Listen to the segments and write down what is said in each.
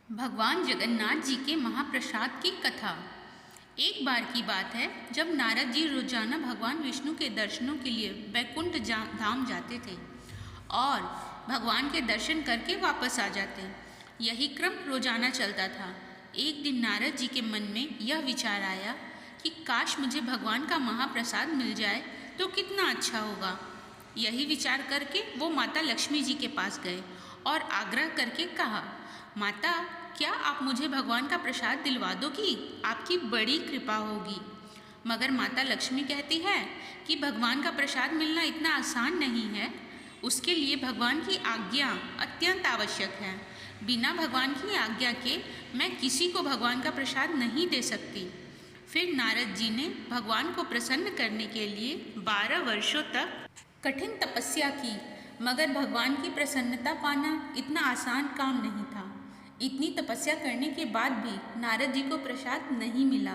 भगवान जगन्नाथ जी के महाप्रसाद की कथा। एक बार की बात है जब नारद जी रोजाना भगवान विष्णु के दर्शनों के लिए बैकुंठ धाम जाते थे और भगवान के दर्शन करके वापस आ जाते। यही क्रम रोजाना चलता था। एक दिन नारद जी के मन में यह विचार आया कि काश मुझे भगवान का महाप्रसाद मिल जाए तो कितना अच्छा होगा। यही विचार करके वो माता लक्ष्मी जी के पास गए और आग्रह करके कहा, माता, क्या आप मुझे भगवान का प्रसाद दिलवा दोगी? आपकी बड़ी कृपा होगी। मगर माता लक्ष्मी कहती है कि भगवान का प्रसाद मिलना इतना आसान नहीं है। उसके लिए भगवान की आज्ञा अत्यंत आवश्यक है। बिना भगवान की आज्ञा के मैं किसी को भगवान का प्रसाद नहीं दे सकती। फिर नारद जी ने भगवान को प्रसन्न करने के लिए 12 वर्षों तक कठिन तपस्या की, मगर भगवान की प्रसन्नता पाना इतना आसान काम नहीं था। इतनी तपस्या करने के बाद भी नारद जी को प्रसाद नहीं मिला।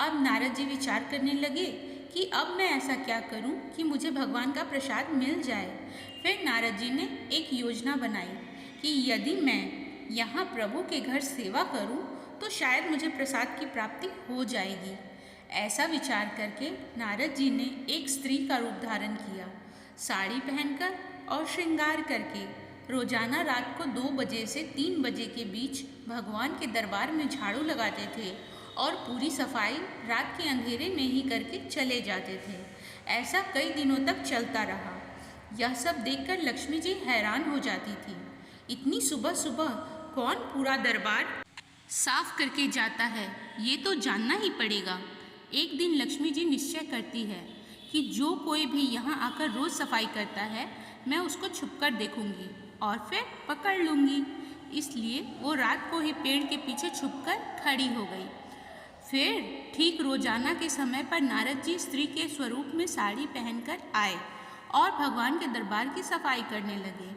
अब नारद जी विचार करने लगे कि अब मैं ऐसा क्या करूं कि मुझे भगवान का प्रसाद मिल जाए। फिर नारद जी ने एक योजना बनाई कि यदि मैं यहाँ प्रभु के घर सेवा करूं तो शायद मुझे प्रसाद की प्राप्ति हो जाएगी। ऐसा विचार करके नारद जी ने एक स्त्री का रूप धारण किया। साड़ी पहनकर और श्रृंगार करके रोजाना रात को 2 बजे से 3 बजे के बीच भगवान के दरबार में झाड़ू लगाते थे और पूरी सफाई रात के अंधेरे में ही करके चले जाते थे। ऐसा कई दिनों तक चलता रहा। यह सब देखकर लक्ष्मी जी हैरान हो जाती थी। इतनी सुबह सुबह कौन पूरा दरबार साफ करके जाता है, ये तो जानना ही पड़ेगा। एक दिन लक्ष्मी जी निश्चय करती है कि जो कोई भी यहाँ आकर रोज सफाई करता है मैं उसको छुपकर देखूंगी और फिर पकड़ लूंगी। इसलिए वो रात को ही पेड़ के पीछे छुपकर खड़ी हो गई। फिर ठीक रोजाना के समय पर नारद जी स्त्री के स्वरूप में साड़ी पहनकर आए और भगवान के दरबार की सफाई करने लगे।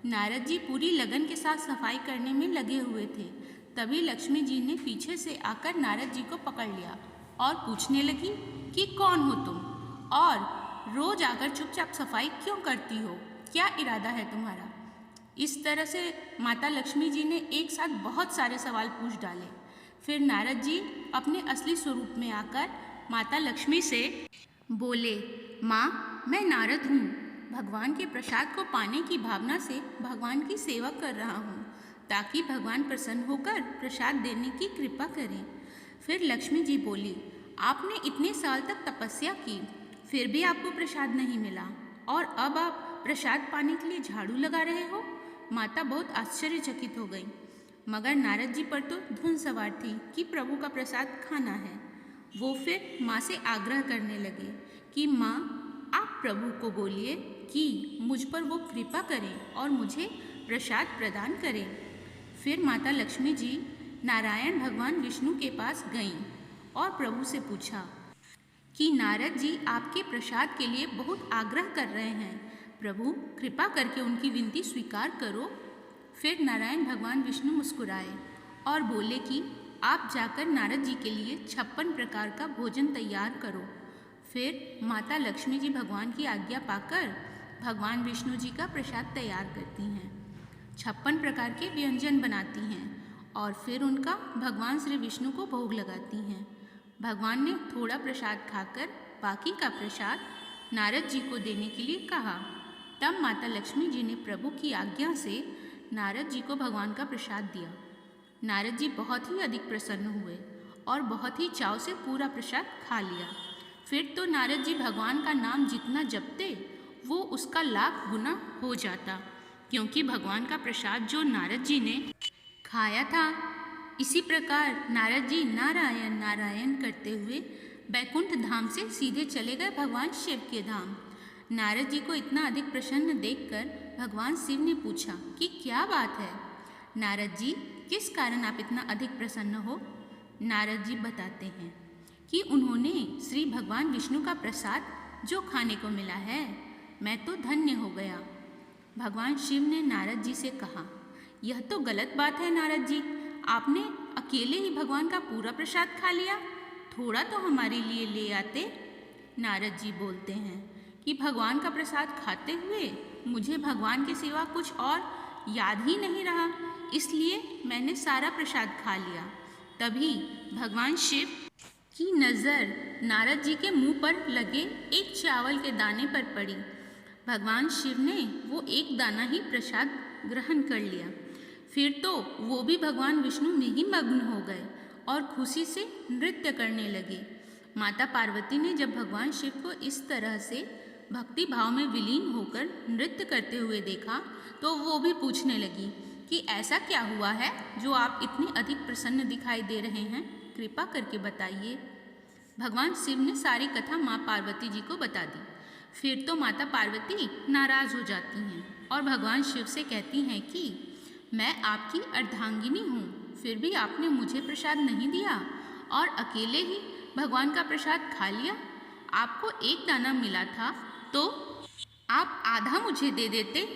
नारद जी पूरी लगन के साथ सफाई करने में लगे हुए थे। तभी लक्ष्मी जी ने पीछे से आकर नारद जी को पकड़ लिया और पूछने लगी कि कौन हो तुम और रोज आकर चुपचाप सफाई क्यों करती हो? क्या इरादा है तुम्हारा? इस तरह से माता लक्ष्मी जी ने एक साथ बहुत सारे सवाल पूछ डाले। फिर नारद जी अपने असली स्वरूप में आकर माता लक्ष्मी से बोले, माँ, मैं नारद हूँ। भगवान के प्रसाद को पाने की भावना से भगवान की सेवा कर रहा हूँ ताकि भगवान प्रसन्न होकर प्रसाद देने की कृपा करें। फिर लक्ष्मी जी बोली, आपने इतने साल तक तपस्या की, फिर भी आपको प्रसाद नहीं मिला और अब आप प्रसाद पाने के लिए झाड़ू लगा रहे हो? माता बहुत आश्चर्यचकित हो गई। मगर नारद जी पर तो धुन सवार थी कि प्रभु का प्रसाद खाना है। वो फिर माँ से आग्रह करने लगे कि माँ, आप प्रभु को बोलिए कि मुझ पर वो कृपा करें और मुझे प्रसाद प्रदान करें। फिर माता लक्ष्मी जी नारायण भगवान विष्णु के पास गईं और प्रभु से पूछा कि नारद जी आपके प्रसाद के लिए बहुत आग्रह कर रहे हैं। प्रभु, कृपा करके उनकी विनती स्वीकार करो। फिर नारायण भगवान विष्णु मुस्कुराए और बोले कि आप जाकर नारद जी के लिए 56 प्रकार का भोजन तैयार करो। फिर माता लक्ष्मी जी भगवान की आज्ञा पाकर भगवान विष्णु जी का प्रसाद तैयार करती हैं। 56 प्रकार के व्यंजन बनाती हैं और फिर उनका भगवान श्री विष्णु को भोग लगाती हैं। भगवान ने थोड़ा प्रसाद खाकर बाकी का प्रसाद नारद जी को देने के लिए कहा। तब माता लक्ष्मी जी ने प्रभु की आज्ञा से नारद जी को भगवान का प्रसाद दिया। नारद जी बहुत ही अधिक प्रसन्न हुए और बहुत ही चाव से पूरा प्रसाद खा लिया। फिर तो नारद जी भगवान का नाम जितना जपते वो उसका लाख गुना हो जाता, क्योंकि भगवान का प्रसाद जो नारद जी ने खाया था। इसी प्रकार नारद जी नारायण नारायण करते हुए बैकुंठ धाम से सीधे चले गए भगवान शिव के धाम। नारद जी को इतना अधिक प्रसन्न देखकर भगवान शिव ने पूछा कि क्या बात है? नारद जी, किस कारण आप इतना अधिक प्रसन्न हो? नारद जी बताते हैं कि उन्होंने श्री भगवान विष्णु का प्रसाद जो खाने को मिला है, मैं तो धन्य हो गया। भगवान शिव ने नारद जी से कहा, यह तो गलत बात है नारद जी, आपने अकेले ही भगवान का पूरा प्रसाद खा लिया, थोड़ा तो हमारे लिए ले आते। नारद जी बोलते हैं कि भगवान का प्रसाद खाते हुए मुझे भगवान के सिवा कुछ और याद ही नहीं रहा, इसलिए मैंने सारा प्रसाद खा लिया। तभी भगवान शिव की नज़र नारद जी के मुंह पर लगे एक चावल के दाने पर पड़ी। भगवान शिव ने वो एक दाना ही प्रसाद ग्रहण कर लिया। फिर तो वो भी भगवान विष्णु में ही मग्न हो गए और खुशी से नृत्य करने लगे। माता पार्वती ने जब भगवान शिव को इस तरह से भक्ति भाव में विलीन होकर नृत्य करते हुए देखा तो वो भी पूछने लगी कि ऐसा क्या हुआ है जो आप इतने अधिक प्रसन्न दिखाई दे रहे हैं, कृपा करके बताइए। भगवान शिव ने सारी कथा माँ पार्वती जी को बता दी। फिर तो माता पार्वती नाराज हो जाती हैं और भगवान शिव से कहती हैं कि मैं आपकी अर्धांगिनी हूँ, फिर भी आपने मुझे प्रसाद नहीं दिया और अकेले ही भगवान का प्रसाद खा लिया। आपको एक दाना मिला था तो आप आधा मुझे दे देते।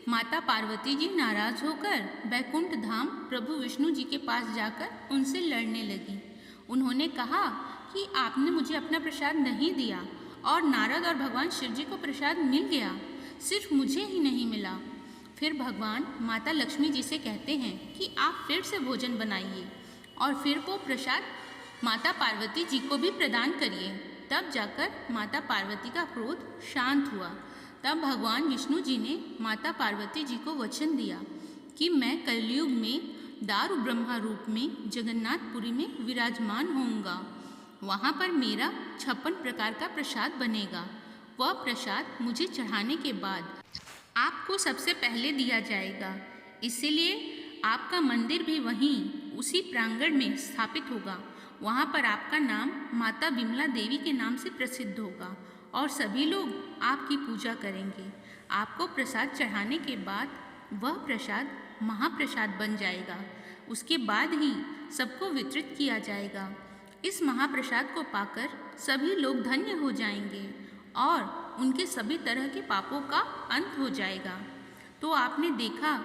माता पार्वती जी नाराज होकर बैकुंठ धाम प्रभु विष्णु जी के पास जाकर उनसे लड़ने लगी। उन्होंने कहा कि आपने मुझे अपना प्रसाद नहीं दिया और नारद और भगवान शिव जी को प्रसाद मिल गया, सिर्फ मुझे ही नहीं मिला। फिर भगवान माता लक्ष्मी जी से कहते हैं कि आप फिर से भोजन बनाइए और फिर वो प्रसाद माता पार्वती जी को भी प्रदान करिए। तब जाकर माता पार्वती का क्रोध शांत हुआ। तब भगवान विष्णु जी ने माता पार्वती जी को वचन दिया कि मैं कलयुग में दारु ब्रह्मा रूप में जगन्नाथपुरी में विराजमान होऊंगा। वहाँ पर मेरा 56 प्रकार का प्रसाद बनेगा। वह प्रसाद मुझे चढ़ाने के बाद आपको सबसे पहले दिया जाएगा। इसीलिए आपका मंदिर भी वहीं उसी प्रांगण में स्थापित होगा। वहाँ पर आपका नाम माता विमला देवी के नाम से प्रसिद्ध होगा और सभी लोग आपकी पूजा करेंगे। आपको प्रसाद चढ़ाने के बाद वह प्रसाद महाप्रसाद बन जाएगा। उसके बाद ही सबको वितरित किया जाएगा। इस महाप्रसाद को पाकर सभी लोग धन्य हो जाएंगे और उनके सभी तरह के पापों का अंत हो जाएगा। तो आपने देखा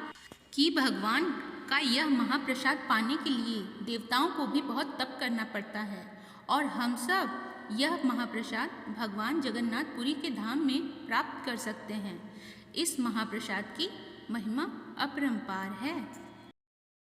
कि भगवान का यह महाप्रसाद पाने के लिए देवताओं को भी बहुत तप करना पड़ता है और हम सब यह महाप्रसाद भगवान जगन्नाथपुरी के धाम में प्राप्त कर सकते हैं। इस महाप्रसाद की महिमा अपरंपार है।